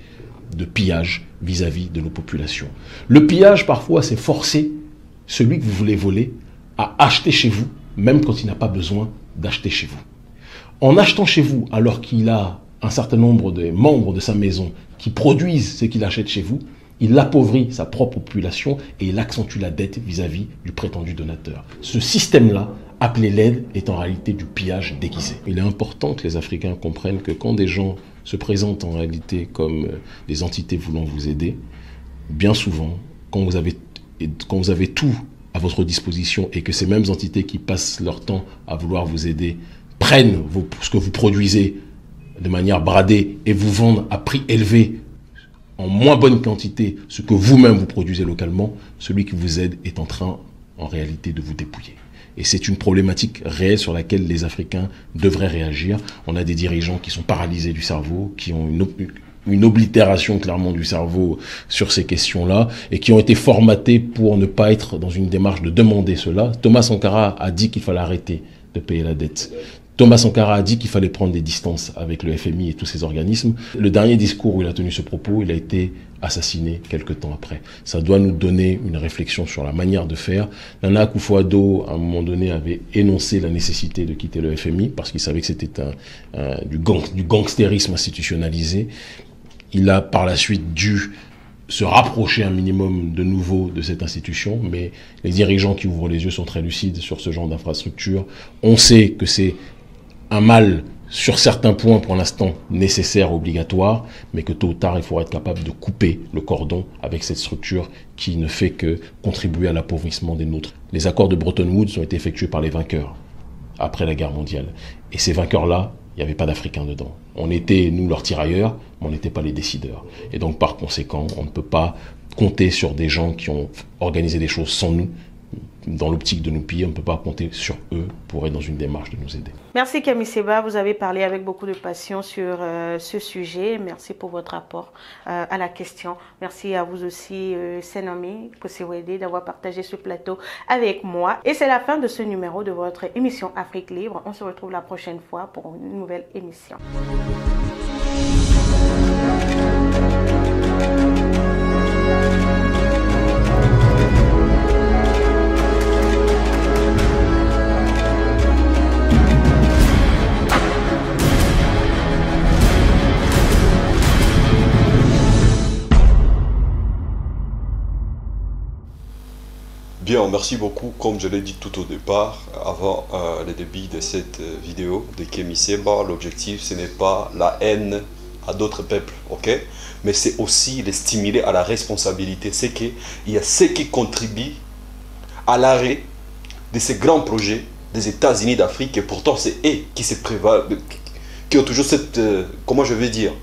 de pillage vis-à-vis de nos populations. Le pillage, parfois, c'est forcer celui que vous voulez voler à acheter chez vous, même quand il n'a pas besoin d'acheter chez vous. En achetant chez vous, alors qu'il a un certain nombre de membres de sa maison qui produisent ce qu'il achète chez vous, il appauvrit sa propre population et il accentue la dette vis-à-vis du prétendu donateur. Ce système-là, appelé l'aide, est en réalité du pillage déguisé. Il est important que les Africains comprennent que quand des gens se présentent en réalité comme des entités voulant vous aider, bien souvent, quand vous avez tout à votre disposition et que ces mêmes entités qui passent leur temps à vouloir vous aider prennent ce que vous produisez de manière bradée et vous vendent à prix élevé en moins bonne quantité ce que vous-même vous produisez localement, celui qui vous aide est en train, en réalité, de vous dépouiller. Et c'est une problématique réelle sur laquelle les Africains devraient réagir. On a des dirigeants qui sont paralysés du cerveau, qui ont une oblitération clairement du cerveau sur ces questions-là et qui ont été formatés pour ne pas être dans une démarche de demander cela. Thomas Sankara a dit qu'il fallait arrêter de payer la dette. Thomas Sankara a dit qu'il fallait prendre des distances avec le FMI et tous ces organismes. Le dernier discours où il a tenu ce propos, il a été assassiné quelque temps après. Ça doit nous donner une réflexion sur la manière de faire. Nana Akufo-Addo, à un moment donné, avait énoncé la nécessité de quitter le FMI parce qu'il savait que c'était du gangstérisme institutionnalisé. Il a par la suite dû se rapprocher un minimum de nouveau de cette institution, mais les dirigeants qui ouvrent les yeux sont très lucides sur ce genre d'infrastructure. On sait que c'est un mal sur certains points pour l'instant nécessaire, obligatoire, mais que tôt ou tard il faudra être capable de couper le cordon avec cette structure qui ne fait que contribuer à l'appauvrissement des nôtres. Les accords de Bretton Woods ont été effectués par les vainqueurs après la guerre mondiale. Et ces vainqueurs-là, il n'y avait pas d'Africains dedans. On était, nous, leurs tirailleurs, mais on n'était pas les décideurs. Et donc, par conséquent, on ne peut pas compter sur des gens qui ont organisé des choses sans nous. Dans l'optique de nous piller, on ne peut pas compter sur eux pour être dans une démarche de nous aider. Merci Kemi Seba, vous avez parlé avec beaucoup de passion sur ce sujet. Merci pour votre rapport à la question. Merci à vous aussi, Senomi Kosewede, d'avoir partagé ce plateau avec moi. Et c'est la fin de ce numéro de votre émission Afrique Libre. On se retrouve la prochaine fois pour une nouvelle émission. Bien, merci beaucoup. Comme je l'ai dit tout au départ, avant le début de cette vidéo de Kemi Seba, l'objectif ce n'est pas la haine à d'autres peuples, ok? Mais c'est aussi les stimuler à la responsabilité. C'est qu'il y a ceux qui contribuent à l'arrêt de ces grands projets des États-Unis d'Afrique et pourtant c'est eux qui se qui ont toujours cette, comment je vais dire,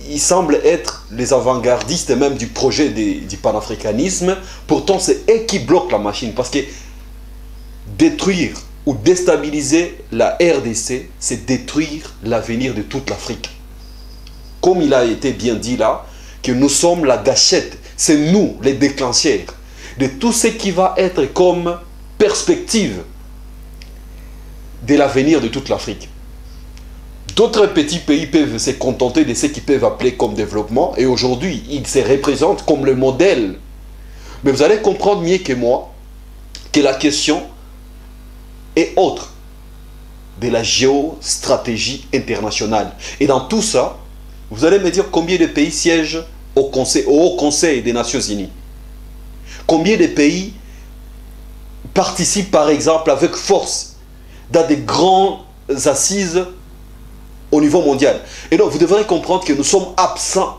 ils semblent être les avant-gardistes même du projet du panafricanisme. Pourtant, c'est eux qui bloquent la machine. Parce que détruire ou déstabiliser la RDC, c'est détruire l'avenir de toute l'Afrique. Comme il a été bien dit là, que nous sommes la gâchette, c'est nous les déclencheurs de tout ce qui va être comme perspective de l'avenir de toute l'Afrique. D'autres petits pays peuvent se contenter de ce qu'ils peuvent appeler comme développement, et aujourd'hui, ils se représentent comme le modèle. Mais vous allez comprendre mieux que moi que la question est autre de la géostratégie internationale. Et dans tout ça, vous allez me dire combien de pays siègent au Haut Conseil des Nations Unies. Combien de pays participent par exemple avec force dans des grandes assises au niveau mondial. Et donc vous devrez comprendre que nous sommes absents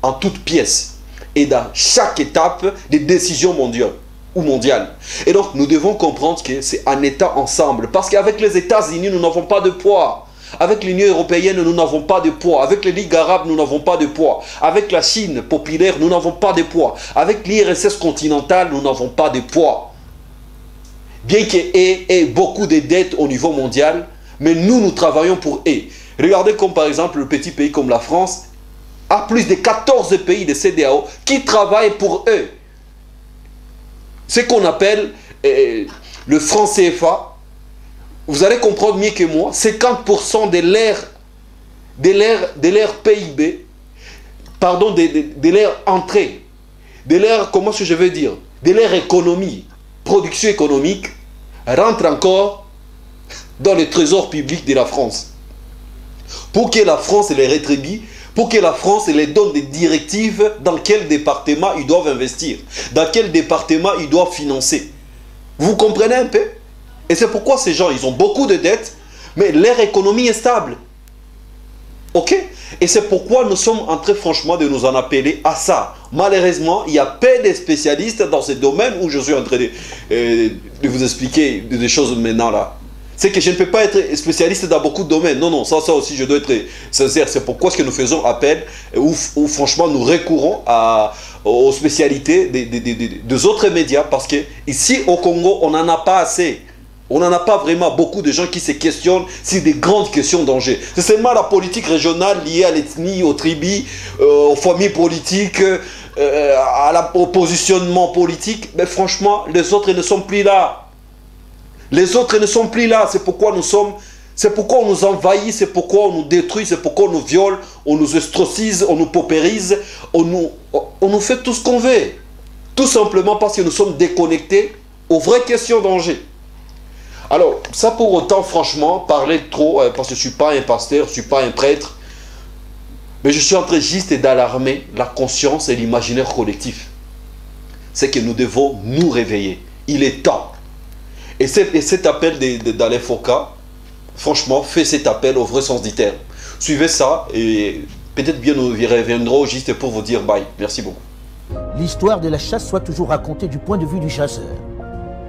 en toutes pièces et dans chaque étape des décisions mondiales ou mondiales. Et donc nous devons comprendre que c'est un État ensemble, parce qu'avec les États-Unis nous n'avons pas de poids, avec l'Union européenne nous n'avons pas de poids, avec les ligues arabes nous n'avons pas de poids, avec la Chine populaire nous n'avons pas de poids, avec l'IRSS continentale nous n'avons pas de poids. Bien qu'il y ait beaucoup de dettes au niveau mondial, mais nous travaillons pour eux. Regardez comme par exemple le petit pays comme la France a plus de 14 pays de CEDEAO qui travaillent pour eux. Ce qu'on appelle le franc CFA, vous allez comprendre mieux que moi, 50% de leur PIB, pardon, de leur entrée, de leur, comment est-ce que je veux dire, de leur économie, production économique, rentre encore dans le trésor public de la France. Pour que la France les rétribue, pour que la France les donne des directives dans quel département ils doivent investir, dans quel département ils doivent financer. Vous comprenez un peu? Et c'est pourquoi ces gens, ils ont beaucoup de dettes, mais leur économie est stable. Ok? Et c'est pourquoi nous sommes en train franchement de nous en appeler à ça. Malheureusement, il y a peu de spécialistes dans ce domaine où je suis en train de vous expliquer des choses maintenant là. C'est que je ne peux pas être spécialiste dans beaucoup de domaines. Non, non, ça aussi je dois être sincère. C'est pourquoi ce que nous faisons appel, où franchement nous recourons aux spécialités des autres médias. Parce que ici au Congo, on n'en a pas assez. On n'en a pas vraiment beaucoup de gens qui se questionnent sur des grandes questions d'enjeux. C'est seulement la politique régionale liée à l'ethnie, aux tribus, aux familles politiques, au positionnement politique. Mais franchement, les autres ne sont plus là. Les autres ne sont plus là. C'est pourquoi nous sommes... C'est pourquoi on nous envahit, c'est pourquoi on nous détruit, c'est pourquoi on nous viole, on nous ostracise, on nous paupérise, on nous fait tout ce qu'on veut. Tout simplement parce que nous sommes déconnectés aux vraies questions d'enjeux. Alors, ça pour autant, franchement, parler trop, parce que je ne suis pas un pasteur, je ne suis pas un prêtre, mais je suis en train juste d'alarmer la conscience et l'imaginaire collectif. C'est que nous devons nous réveiller. Il est temps. Et cet appel d'Alain Foka, franchement, fait cet appel au vrai sens du terme. Suivez ça et peut-être bien nous y reviendrons juste pour vous dire bye. Merci beaucoup. L'histoire de la chasse soit toujours racontée du point de vue du chasseur.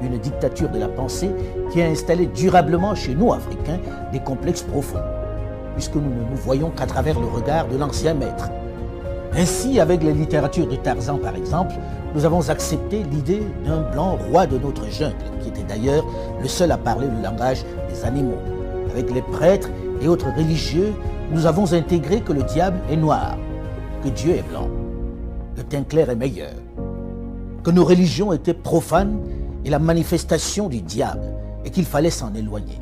Une dictature de la pensée qui a installé durablement chez nous, Africains, des complexes profonds, puisque nous ne nous voyons qu'à travers le regard de l'ancien maître. Ainsi, avec la littérature de Tarzan, par exemple, nous avons accepté l'idée d'un blanc roi de notre jungle, qui était d'ailleurs le seul à parler le langage des animaux. Avec les prêtres et autres religieux, nous avons intégré que le diable est noir, que Dieu est blanc, le teint clair est meilleur, que nos religions étaient profanes et la manifestation du diable, et qu'il fallait s'en éloigner.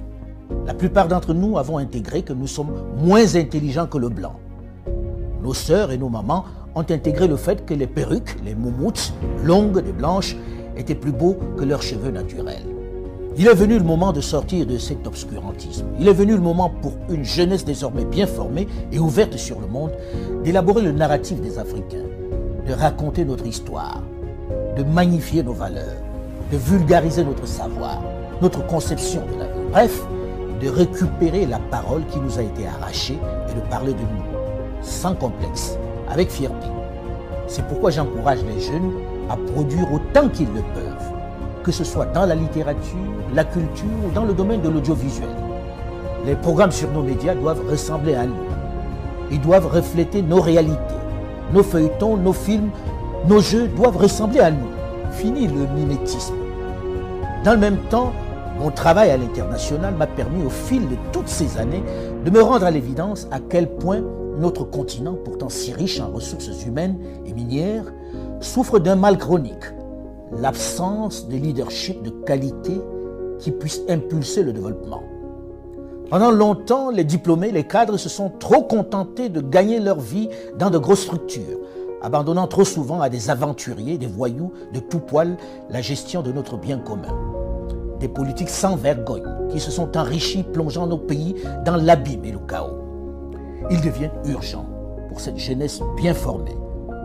La plupart d'entre nous avons intégré que nous sommes moins intelligents que le blanc. Nos sœurs et nos mamans ont intégré le fait que les perruques, les moumoutes, longues et blanches, étaient plus beaux que leurs cheveux naturels. Il est venu le moment de sortir de cet obscurantisme. Il est venu le moment pour une jeunesse désormais bien formée et ouverte sur le monde, d'élaborer le narratif des Africains, de raconter notre histoire, de magnifier nos valeurs, de vulgariser notre savoir, notre conception de la vie. Bref, de récupérer la parole qui nous a été arrachée et de parler de nous, sans complexe, avec fierté. C'est pourquoi j'encourage les jeunes à produire autant qu'ils le peuvent, que ce soit dans la littérature, la culture ou dans le domaine de l'audiovisuel. Les programmes sur nos médias doivent ressembler à nous. Ils doivent refléter nos réalités. Nos feuilletons, nos films, nos jeux doivent ressembler à nous. Fini le mimétisme. Dans le même temps, mon travail à l'international m'a permis au fil de toutes ces années de me rendre à l'évidence à quel point notre continent, pourtant si riche en ressources humaines et minières, souffre d'un mal chronique, l'absence de leadership de qualité qui puisse impulser le développement. Pendant longtemps, les diplômés, les cadres se sont trop contentés de gagner leur vie dans de grosses structures, abandonnant trop souvent à des aventuriers, des voyous de tout poil la gestion de notre bien commun. Des politiques sans vergogne qui se sont enrichis, plongeant nos pays dans l'abîme et le chaos. Il devient urgent pour cette jeunesse bien formée,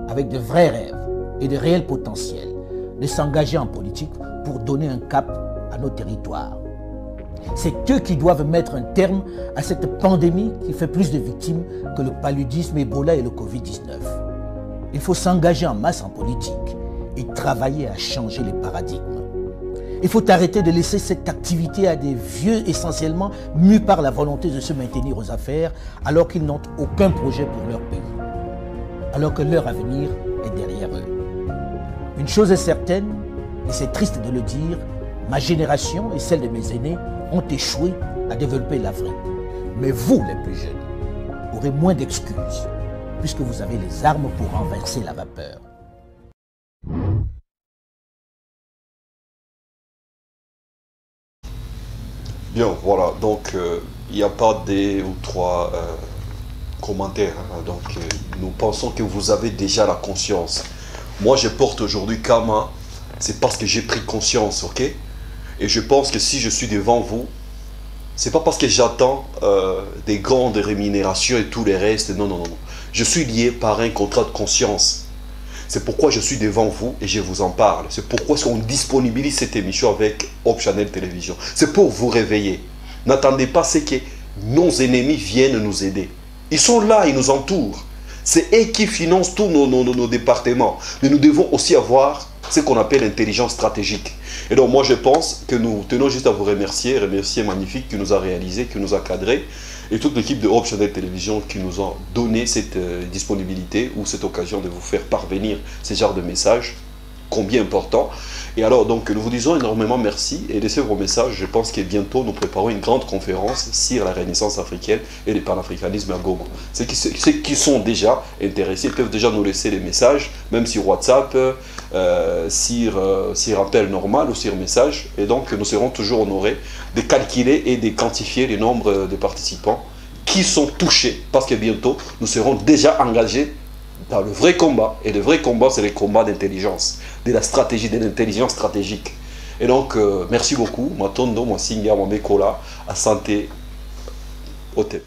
avec de vrais rêves et de réels potentiels, de s'engager en politique pour donner un cap à nos territoires. C'est eux qui doivent mettre un terme à cette pandémie qui fait plus de victimes que le paludisme, Ebola et le Covid-19. Il faut s'engager en masse en politique et travailler à changer les paradigmes. Il faut arrêter de laisser cette activité à des vieux essentiellement mus par la volonté de se maintenir aux affaires alors qu'ils n'ont aucun projet pour leur pays, alors que leur avenir est derrière eux. Une chose est certaine, et c'est triste de le dire, ma génération et celle de mes aînés ont échoué à développer l'Afrique. Mais vous, les plus jeunes, aurez moins d'excuses, puisque vous avez les armes pour renverser la vapeur. Bien, voilà, donc il n'y a pas des ou trois commentaires. Hein, donc nous pensons que vous avez déjà la conscience. Moi, je porte aujourd'hui Kama, c'est parce que j'ai pris conscience, ok? Et je pense que si je suis devant vous, c'est pas parce que j'attends des grandes rémunérations et tous les restes. Non, non, non. Je suis lié par un contrat de conscience. C'est pourquoi je suis devant vous et je vous en parle. C'est pourquoi on disponibilise cette émission avec Hope Channel Télévision. C'est pour vous réveiller. N'attendez pas ce que nos ennemis viennent nous aider. Ils sont là, ils nous entourent. C'est eux qui financent tous nos départements. Mais nous devons aussi avoir ce qu'on appelle l'intelligence stratégique. Et donc moi je pense que nous tenons juste à vous remercier Magnifique qui nous a réalisé, qui nous a cadré, et toute l'équipe de Hope Channel Télévision qui nous a donné cette disponibilité ou cette occasion de vous faire parvenir ce genre de messages, combien important. Et alors donc nous vous disons énormément merci et laissez vos messages. Je pense que bientôt nous préparons une grande conférence sur la renaissance africaine et le panafricanisme à Goma. Ceux qui sont déjà intéressés peuvent déjà nous laisser des messages, même sur WhatsApp, sur appel normal ou sur message. Et donc nous serons toujours honorés de calculer et de quantifier le nombre de participants qui sont touchés, parce que bientôt nous serons déjà engagés dans le vrai combat. Et le vrai combat, c'est le combat d'intelligence, de la stratégie, de l'intelligence stratégique. Et donc, merci beaucoup. Matondo, Mwasinga, Mwamekola, à santé, au TEP.